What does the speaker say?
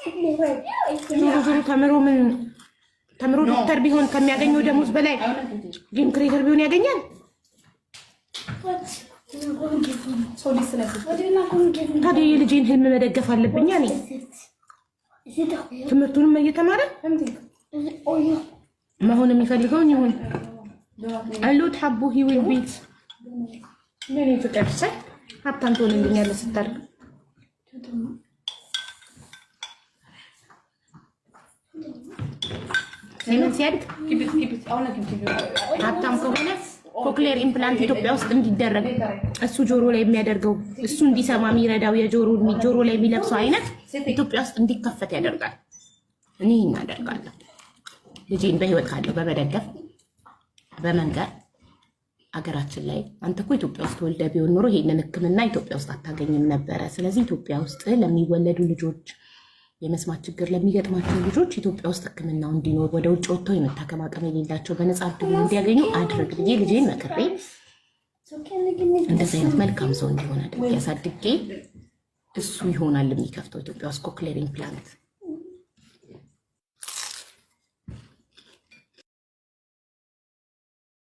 ዞሮ ተምሮ ዶክተር ቢሆን ከሚያገኘው ደሞዝ በላይ ጌም ክሬተር ቢሆን ያገኛል። ታዲያ የልጄን ህልም መደገፍ አለብኝ። እኔ ትምህርቱንም እየተማረ መሆን የሚፈልገውን ይሁን አሉት ሐቡ ሂውል ቤት ምን ይፈቀድሳል? ሀብታም ትሆንልኛለህ ስታርግ ለምን ሲያድግ ሀብታም ከሆነ ኮክሌር ኢምፕላንት ኢትዮጵያ ውስጥ እንዲደረግ እሱ ጆሮ ላይ የሚያደርገው እሱ እንዲሰማ የሚረዳው ጆሮ ላይ የሚለብሰው አይነት ኢትዮጵያ ውስጥ እንዲከፈት ያደርጋል። እኔ እናደርጋለሁ ልጄን በህይወት ካለው በመደገፍ በመንገር አገራችን ላይ አንተ እኮ ኢትዮጵያ ውስጥ ወልደ ቢሆን ኖሮ ይሄንን ህክምና ኢትዮጵያ ውስጥ አታገኝም ነበረ። ስለዚህ ኢትዮጵያ ውስጥ ለሚወለዱ ልጆች የመስማት ችግር ለሚገጥማቸው ልጆች ኢትዮጵያ ውስጥ ህክምናው እንዲኖር ወደ ውጭ ወጥተው የመታከም አቅም የሌላቸው በነፃ እድል እንዲያገኙ አድርግ ብዬ ልጄን መክሬ እንደዚህ አይነት መልካም ሰው እንዲሆን አድርጌ ያሳድጌ እሱ ይሆናል የሚከፍተው ኢትዮጵያ ውስጥ ኮክሌር ኢምፕላንት